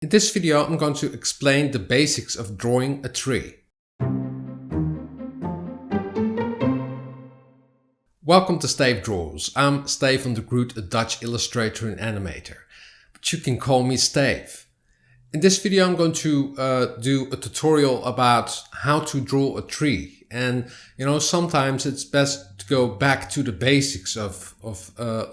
In this video, I'm going to explain the basics of drawing a tree. Welcome to Stayf Draws. I'm Stayf van de Groot, a Dutch illustrator and animator, but you can call me Stayf. In this video, I'm going to do a tutorial about how to draw a tree. And sometimes it's best to go back to the basics of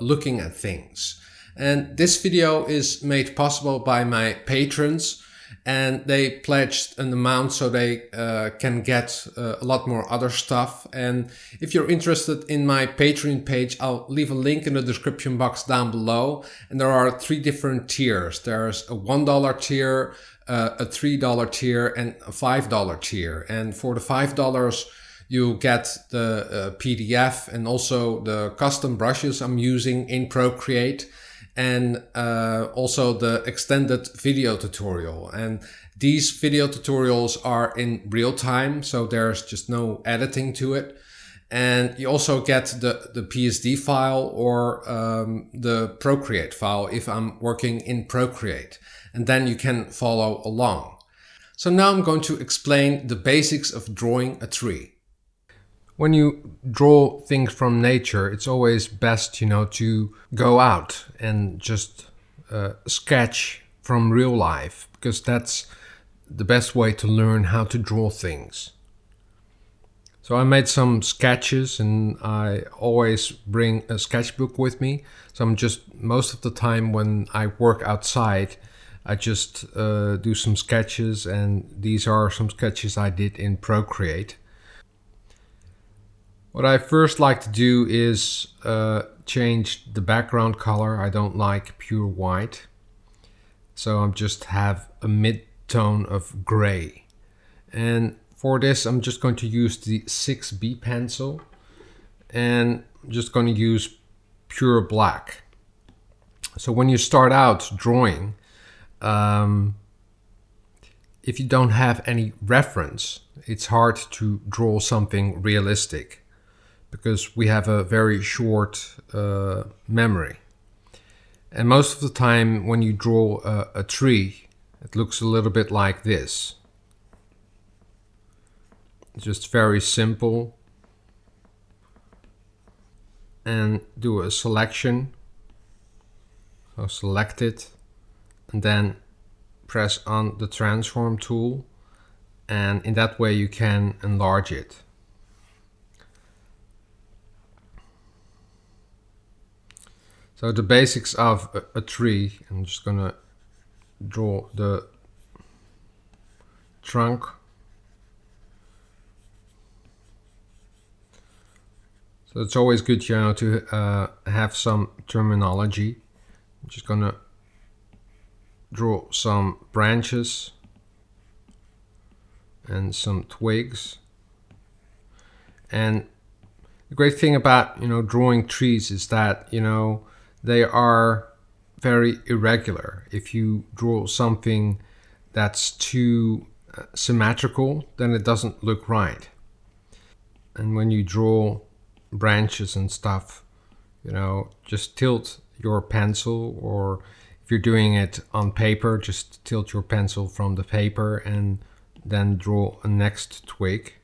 looking at things. And this video is made possible by my patrons, and they pledged an amount so they can get a lot more other stuff. And if you're interested in my Patreon page, I'll leave a link in the description box down below. And there are 3 different tiers. There's a $1 tier, a $3 tier, and a $5 tier. And for the $5, you get the PDF and also the custom brushes I'm using in Procreate, and also the extended video tutorial. And these video tutorials are in real time, so there's just no editing to it. And you also get the PSD file or the Procreate file if I'm working in Procreate. And then you can follow along. So now I'm going to explain the basics of drawing a tree. When you draw things from nature, it's always best, to go out and just sketch from real life, because that's the best way to learn how to draw things. So I made some sketches, and I always bring a sketchbook with me. So I'm just, most of the time when I work outside, I just do some sketches, and these are some sketches I did in Procreate. What I first like to do is change the background color. I don't like pure white. So I just have a mid-tone of gray. And for this, I'm just going to use the 6B pencil. And I'm just going to use pure black. So when you start out drawing, if you don't have any reference, it's hard to draw something realistic, because we have a very short memory. And most of the time when you draw a tree, it looks a little bit like this. It's just very simple. And do a selection. So select it, and then press on the transform tool, and in that way you can enlarge it. So the basics of a tree, I'm just gonna draw the trunk. So it's always good, to have some terminology. I'm just gonna draw some branches and some twigs. And the great thing about, drawing trees is that, they are very irregular. If you draw something that's too symmetrical, then it doesn't look right. And when you draw branches and stuff, just tilt your pencil, or if you're doing it on paper, just tilt your pencil from the paper and then draw a next twig.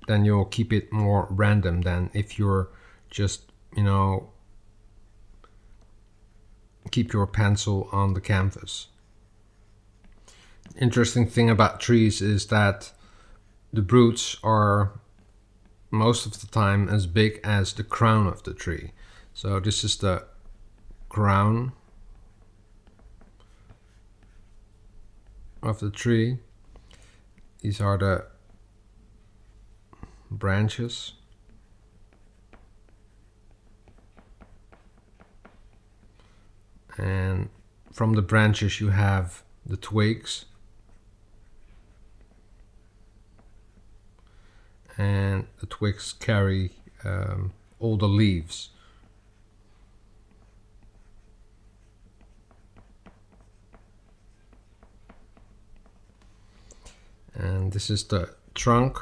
Then you'll keep it more random than if you're just, keep your pencil on the canvas. Interesting thing about trees is that the roots are most of the time as big as the crown of the tree. So this is the crown of the tree. These are the branches. And from the branches you have the twigs. And the twigs carry all the leaves. And this is the trunk.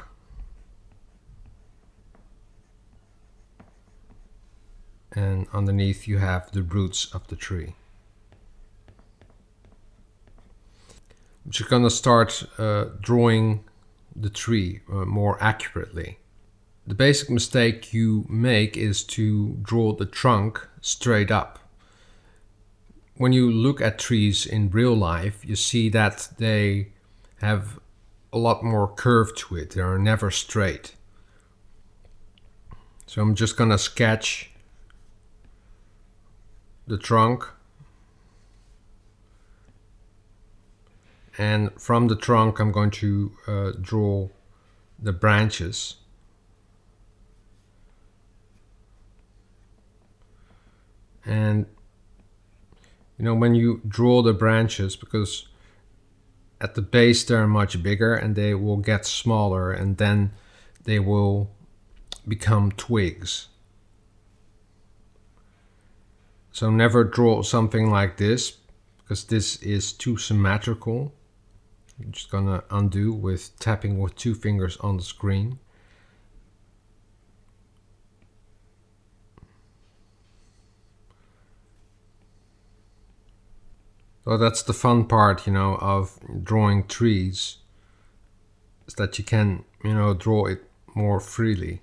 And and underneath you have the roots of the tree. I'm just gonna start drawing the tree more accurately. The basic mistake you make is to draw the trunk straight up. When you look at trees in real life, you see that they have a lot more curve to it. They are never straight. So I'm just gonna sketch the trunk, and from the trunk I'm going to draw the branches. And you know, when you draw the branches, because at the base they're much bigger and they will get smaller and then they will become twigs. So never draw something like this, because this is too symmetrical. I'm just gonna undo with tapping with 2 fingers on the screen. So that's the fun part, you know, of drawing trees, is that you can, you know, draw it more freely.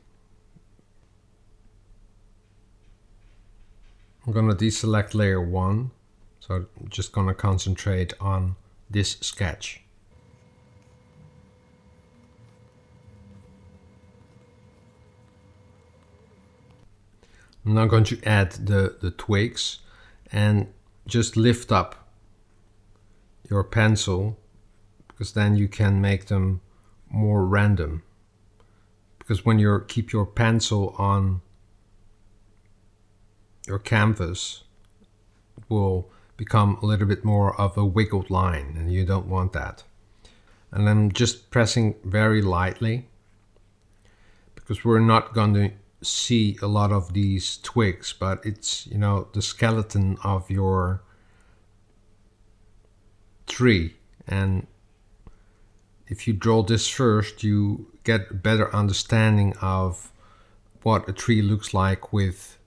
I'm gonna deselect layer 1, so I'm just gonna concentrate on this sketch. I'm now going to add the twigs and just lift up your pencil, because then you can make them more random. Because when you keep your pencil on your canvas, it will become a little bit more of a wiggled line, and you don't want that. And I'm just pressing very lightly, because we're not going to see a lot of these twigs, but it's, you know, the skeleton of your tree. And if you draw this first, you get a better understanding of what a tree looks like with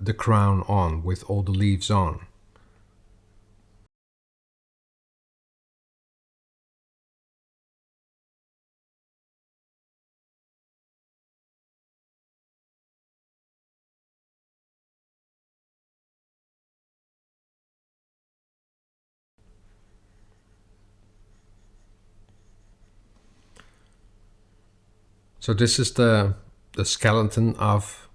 the crown on, with all the leaves on. So this is the skeleton of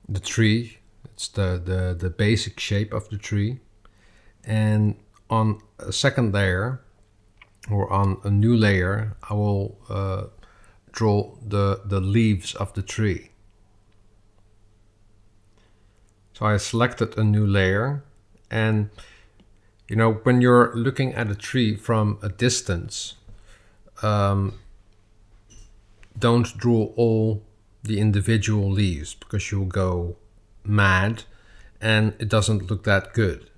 the tree. It's the basic shape of the tree. And on a second layer, or on a new layer, I will draw the leaves of the tree. So I selected a new layer, and you know, when you're looking at a tree from a distance, don't draw all the individual leaves, because you'll go mad and it doesn't look that good.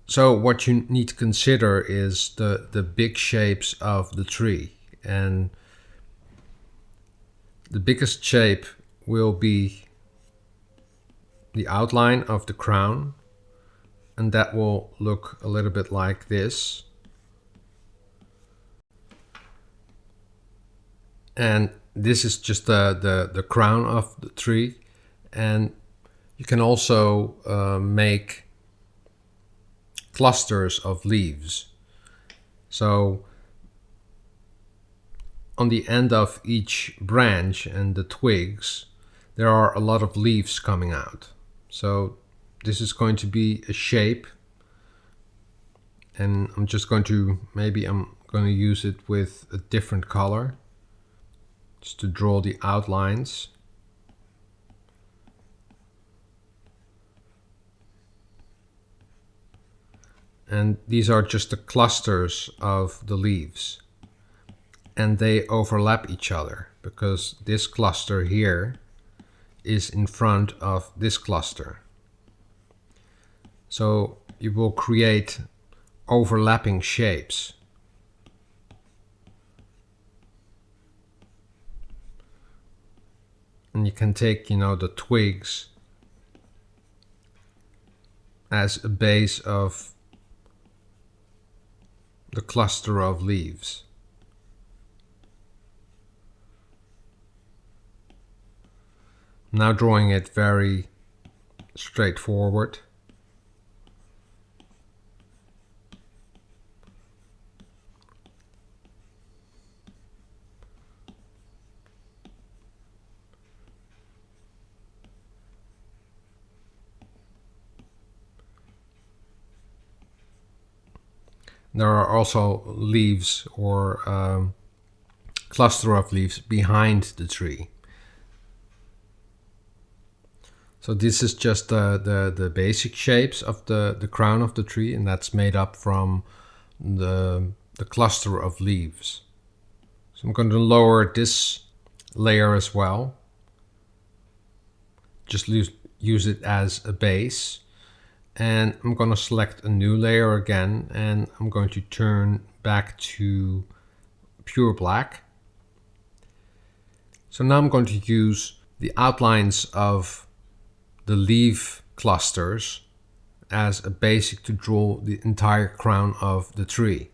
So what you need to consider is the big shapes of the tree, and the biggest shape will be the outline of the crown, and that will look a little bit like this. And this is just the crown of the tree, and you can also make clusters of leaves. So on the end of each branch and the twigs, there are a lot of leaves coming out. So this is going to be a shape, and I'm just going to, maybe I'm going to use it with a different color, just to draw the outlines. And these are just the clusters of the leaves, and they overlap each other, because this cluster here is in front of this cluster. So you will create overlapping shapes. And you can take, the twigs as a base of the cluster of leaves. I'm now drawing it very straightforward. There are also leaves or cluster of leaves behind the tree. So this is just the basic shapes of the crown of the tree, and that's made up from the cluster of leaves. So I'm going to lower this layer as well. Just use it as a base. And I'm going to select a new layer again, and I'm going to turn back to pure black. So now I'm going to use the outlines of the leaf clusters as a basic to draw the entire crown of the tree.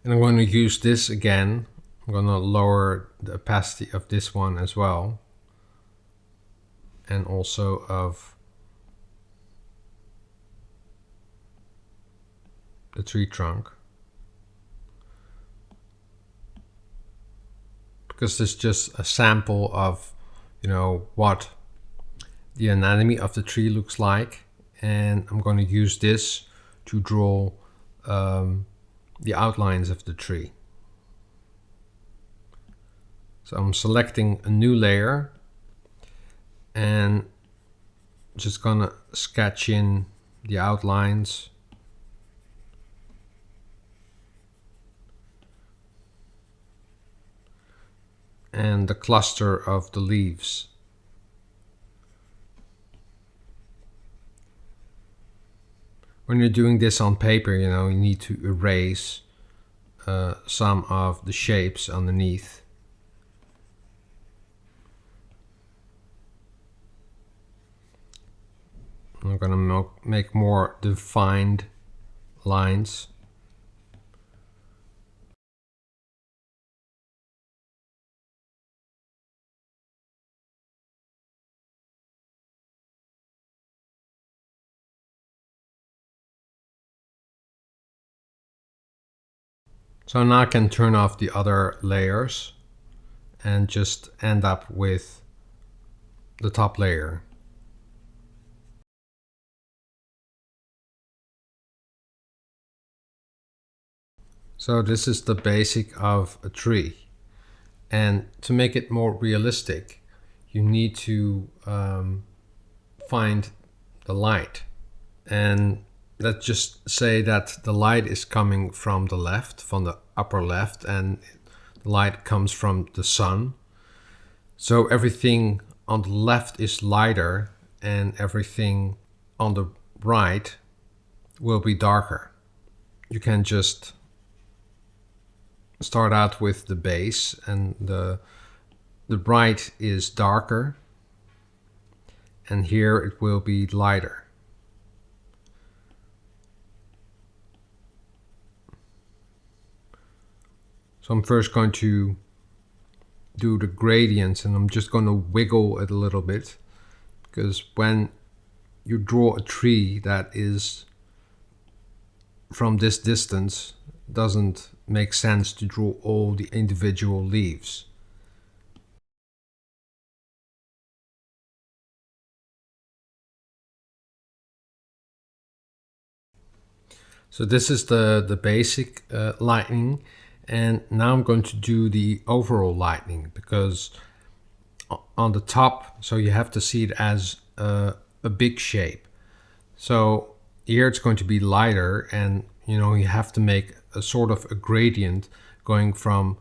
And I'm going to use this again. I'm going to lower the opacity of this one as well, and also of the tree trunk, because this is just a sample of what the anatomy of the tree looks like, and I'm going to use this to draw the outlines of the tree. So I'm selecting a new layer and just gonna sketch in the outlines. And the cluster of the leaves. When you're doing this on paper, you need to erase some of the shapes underneath. I'm gonna make more defined lines. So now I can turn off the other layers and just end up with the top layer. So this is the basic of a tree. And to make it more realistic, you need to find the light. And let's just say that the light is coming from the left, from the upper left, and the light comes from the sun. So everything on the left is lighter and everything on the right will be darker. You can just start out with the base, and the right is darker, and here it will be lighter. So I'm first going to do the gradients, and I'm just going to wiggle it a little bit, because when you draw a tree that is from this distance, it doesn't make sense to draw all the individual leaves. So this is the basic lighting, and now I'm going to do the overall lighting, because on the top, so you have to see it as a big shape. So here it's going to be lighter, and you have to make a sort of a gradient going from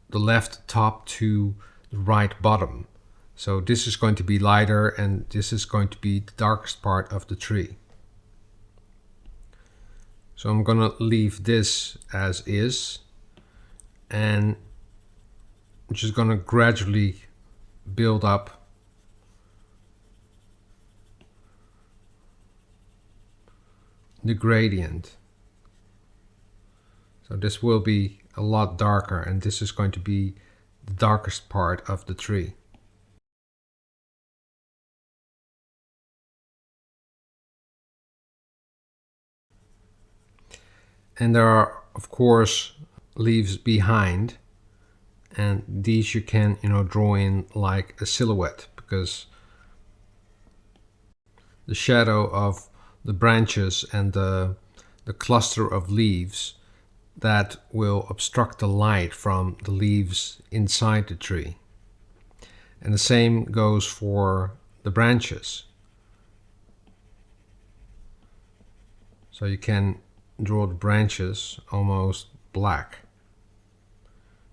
the left top to the right bottom. So this is going to be lighter, and this is going to be the darkest part of the tree. So I'm gonna leave this as is, and I'm just gonna gradually build up the gradient. So this will be a lot darker, and this is going to be the darkest part of the tree. And there are, of course, leaves behind, and these you can, draw in like a silhouette, because the shadow of the branches and the cluster of leaves that will obstruct the light from the leaves inside the tree. And the same goes for the branches. So you can draw the branches almost black.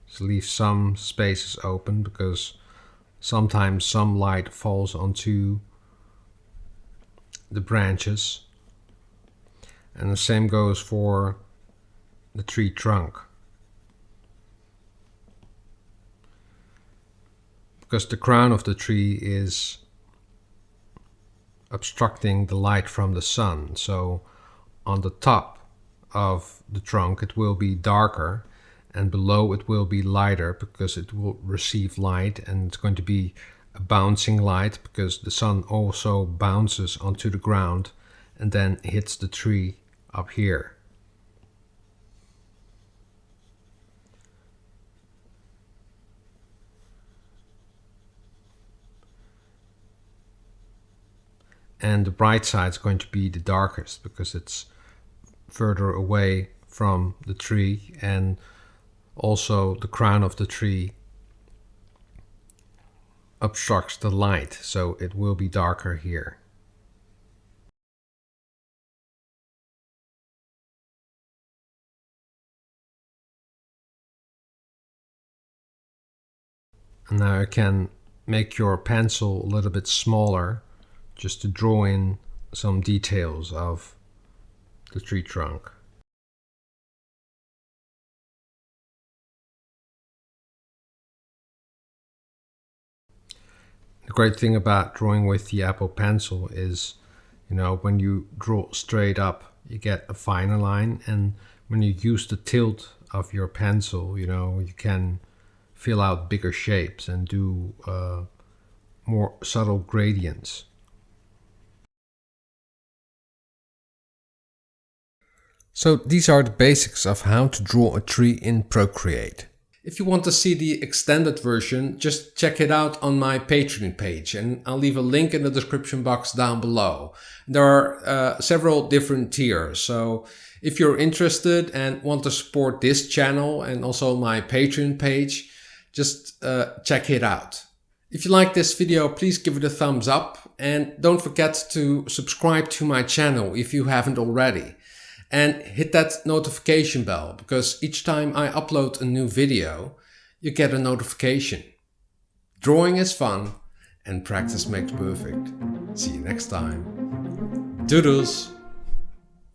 Just leave some spaces open, because sometimes some light falls onto the branches. And the same goes for the tree trunk, because the crown of the tree is obstructing the light from the sun. So on the top of the trunk it will be darker, and below it will be lighter, because it will receive light, and it's going to be a bouncing light, because the sun also bounces onto the ground and then hits the tree up here. And the bright side is going to be the darkest, because it's further away from the tree, and also the crown of the tree obstructs the light, so it will be darker here. And now you can make your pencil a little bit smaller, just to draw in some details of the tree trunk. The great thing about drawing with the Apple Pencil is, when you draw straight up, you get a finer line, and when you use the tilt of your pencil, you can fill out bigger shapes and do more subtle gradients. So these are the basics of how to draw a tree in Procreate. If you want to see the extended version, just check it out on my Patreon page, and I'll leave a link in the description box down below. There are several different tiers, so if you're interested and want to support this channel and also my Patreon page, just check it out. If you like this video, please give it a thumbs up, and don't forget to subscribe to my channel if you haven't already. And hit that notification bell, because each time I upload a new video, you get a notification. Drawing is fun, and practice makes perfect. See you next time. Doodles!